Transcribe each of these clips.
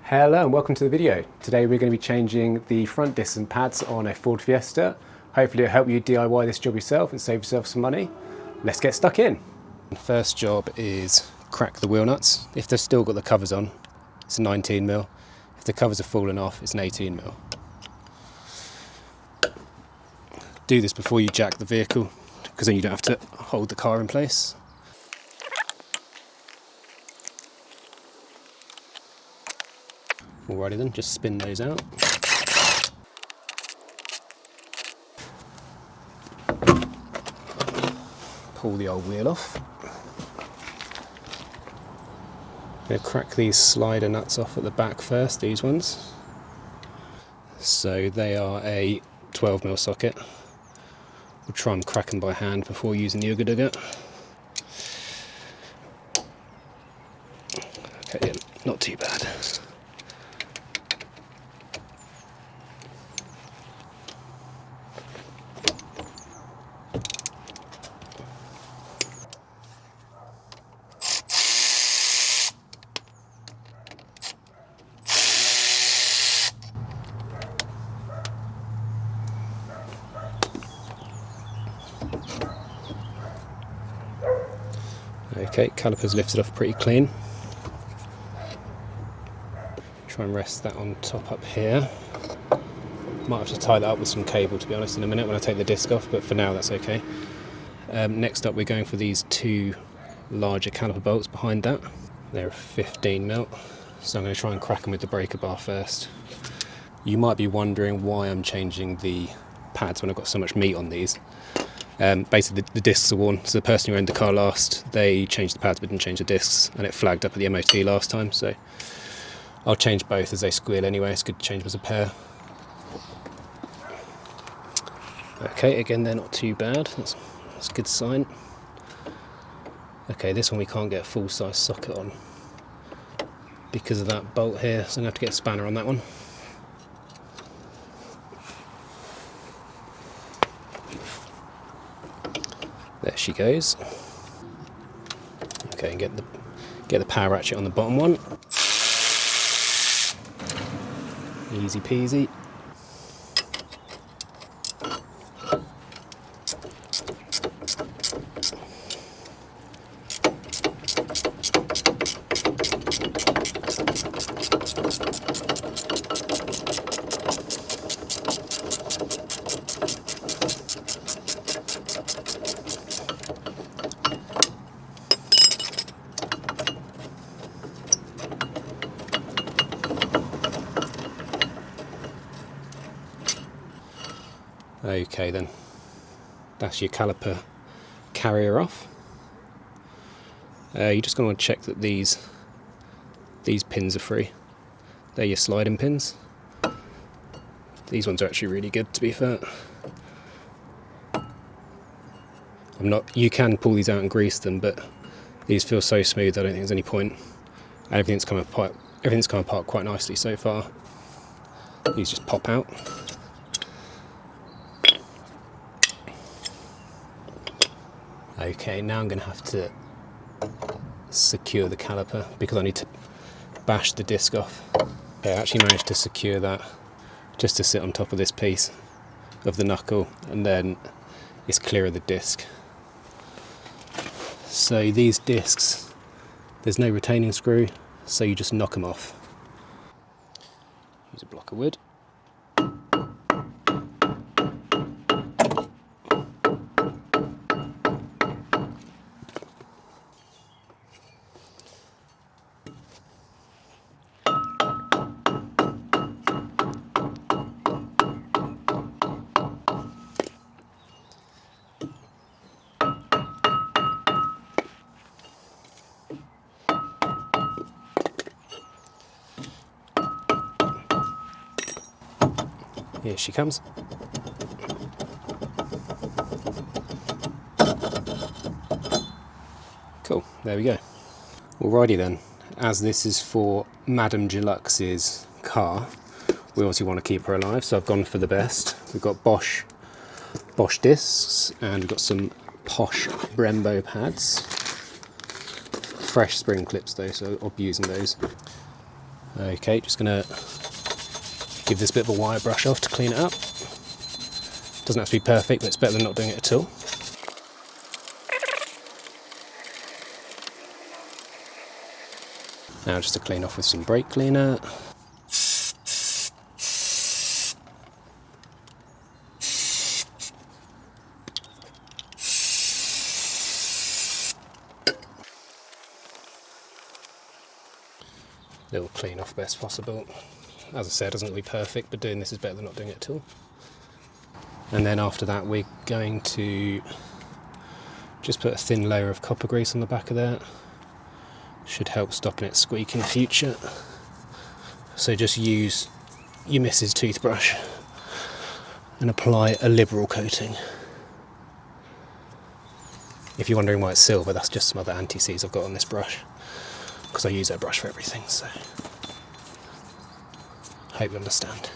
Hello and welcome to the video. Today we're going to be changing the front discs and pads on a Ford Fiesta. Hopefully it'll help you DIY this job yourself and save yourself some money. Let's get stuck in. First job is crack the wheel nuts. If they've still got the covers on, it's a 19mm. If the covers have fallen off, it's an 18mm. Do this before you jack the vehicle, because then you don't have to hold the car in place. Alrighty then, just spin those out. Pull the old wheel off. I'm going to crack these slider nuts off at the back first, these ones. So they are a 12mm socket. We'll try and crack them by hand before using the Ooga Dooga. Okay, yeah, not too bad. Okay, caliper's lifted off pretty clean. Try and rest that on top up here. Might have to tie that up with some cable, to be honest, in a minute when I take the disc off, but for now that's okay. Next up we're going for these two larger caliper bolts behind that. They're 15mm, so I'm going to try and crack them with the breaker bar first. You might be wondering why I'm changing the pads when I've got so much meat on these. Basically the discs are worn, so the person who owned the car last, they changed the pads but didn't change the discs, and it flagged up at the MOT last time, so I'll change both as they squeal anyway. It's good to change them as a pair. Okay, again they're not too bad, that's a good sign. Okay, this one we can't get a full size socket on because of that bolt here, so I'm going to have to get a spanner on that one. There she goes. Okay, and get the power ratchet on the bottom one. Easy peasy. Okay then, that's your caliper carrier off. You're just going to check that these pins are free. They're your sliding pins. These ones are actually really good, to be fair. You can pull these out and grease them, but these feel so smooth I don't think there's any point. And everything's come apart quite nicely so far. These just pop out. Okay, now I'm going to have to secure the caliper because I need to bash the disc off. Okay, I actually managed to secure that just to sit on top of this piece of the knuckle, and then it's clear of the disc. So these discs, there's no retaining screw, so you just knock them off. Use a block of wood. Here she comes. Cool, there we go. Alrighty then, as this is for Madame G-luxe's car, we obviously want to keep her alive, so I've gone for the best. We've got Bosch discs, and we've got some posh Brembo pads. Fresh spring clips though, so I'll be using those. Okay, just gonna give this bit of a wire brush off to clean it up. Doesn't have to be perfect, but it's better than not doing it at all. Now just to clean off with some brake cleaner. Little clean off best possible. As I said, it doesn't look perfect, but doing this is better than not doing it at all. And then after that, we're going to just put a thin layer of copper grease on the back of there. Should help stopping it squeak in the future. So just use your missus toothbrush and apply a liberal coating. If you're wondering why it's silver, that's just some other anti-seize I've got on this brush, because I use that brush for everything, so hope you understand.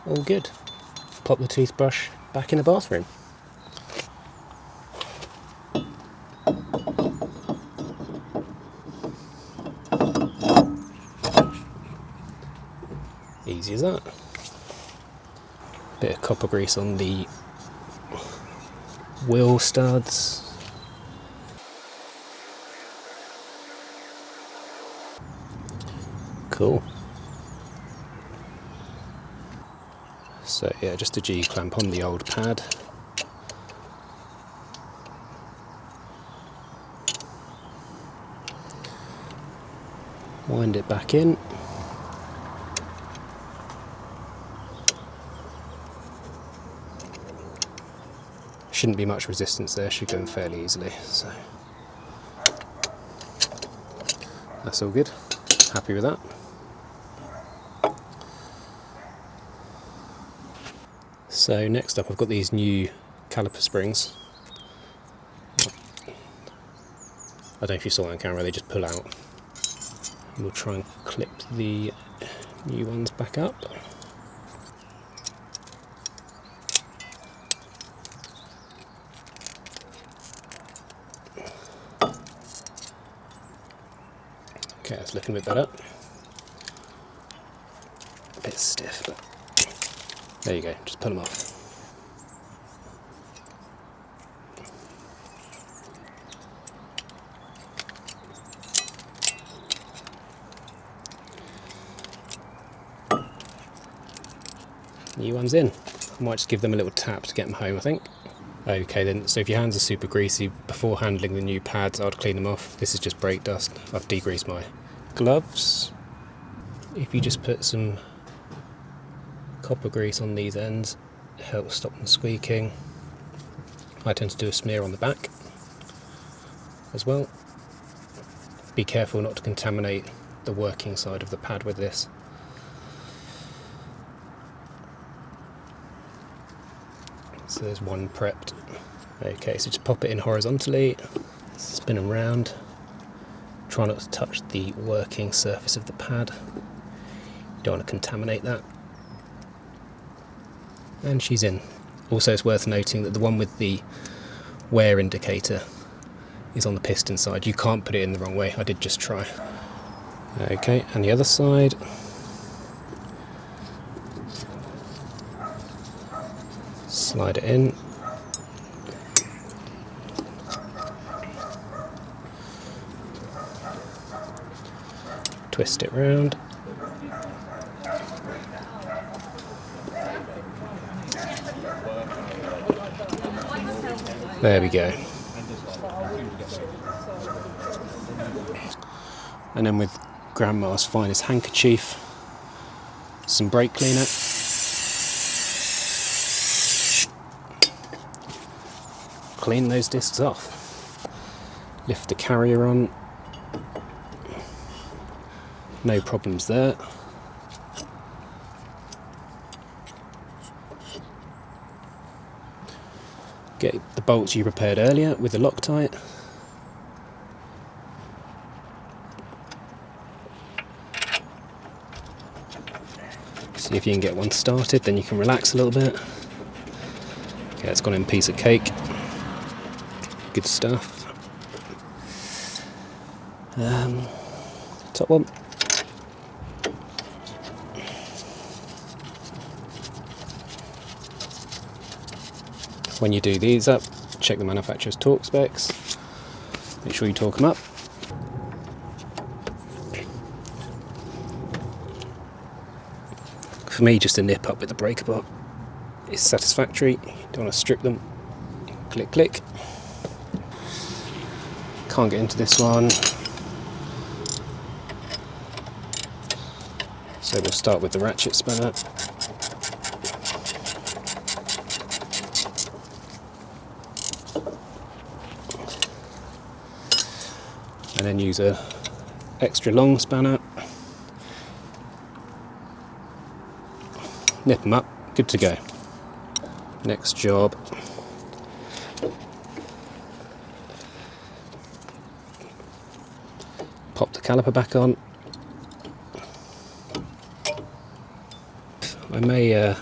All good. Pop the toothbrush back in the bathroom. Easy as that. Bit of copper grease on the wheel studs. Cool. So yeah, just a G-clamp on the old pad. Wind it back in. Shouldn't be much resistance there, should go in fairly easily, so that's all good. Happy with that. So next up, I've got these new caliper springs. I don't know if you saw that on camera, they just pull out. We'll try and clip the new ones back up. Okay, that's looking a bit better. A bit stiff, but there you go, just pull them off. New ones in. I might just give them a little tap to get them home, I think. Okay then, so if your hands are super greasy, before handling the new pads, I'd clean them off. This is just brake dust. I've degreased my gloves. If you just put some copper grease on these ends, it helps stop them squeaking. I tend to do a smear on the back as well. Be careful not to contaminate the working side of the pad with this. So there's one prepped. Okay, so just pop it in horizontally, spin them round. Try not to touch the working surface of the pad. You don't want to contaminate that. And she's in. Also, it's worth noting that the one with the wear indicator is on the piston side. You can't put it in the wrong way. I did just try. Okay, and the other side. Slide it in. Twist it round. There we go. And then with Grandma's finest handkerchief, some brake cleaner. Clean those discs off. Lift the carrier on. No problems there. Get the bolts you prepared earlier with the Loctite. See if you can get one started, then you can relax a little bit. Yeah, it's gone in piece of cake. Good stuff. Top one. When you do these up, check the manufacturer's torque specs. Make sure you torque them up. For me, just a nip up with the breaker bar is satisfactory. Don't want to strip them. Click, click. Can't get into this one. So we'll start with the ratchet spanner. And then use a extra long spanner. Nip them up, good to go. Next job. Pop the caliper back on. I may, oh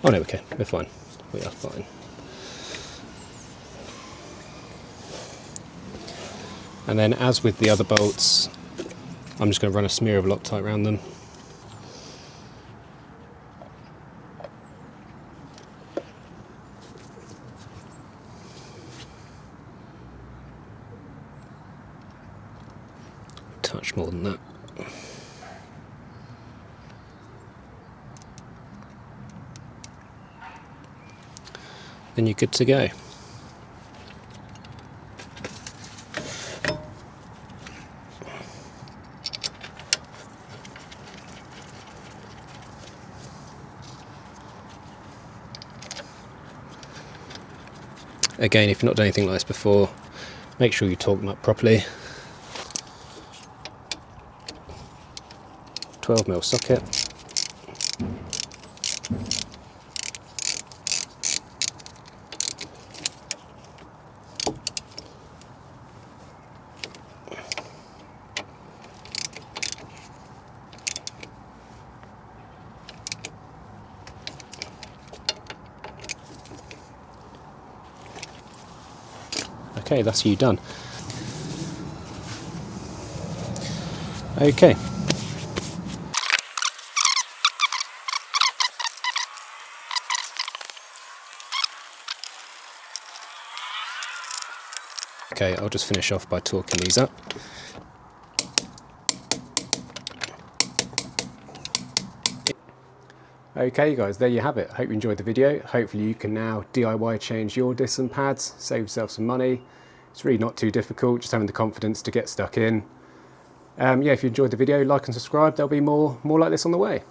no, okay, we're fine. We are fine. And then, as with the other bolts, I'm just going to run a smear of Loctite around them. Touch more than that. Then you're good to go. Again, if you've not done anything like this before, make sure you torque them up properly. 12mm socket. Okay, that's you done. Okay. Okay, I'll just finish off by torquing these up. Okay guys, there you have it. Hope you enjoyed the video. Hopefully you can now DIY change your discs and pads, save yourself some money. It's really not too difficult, just having the confidence to get stuck in. Yeah, if you enjoyed the video, like and subscribe. There'll be more like this on the way.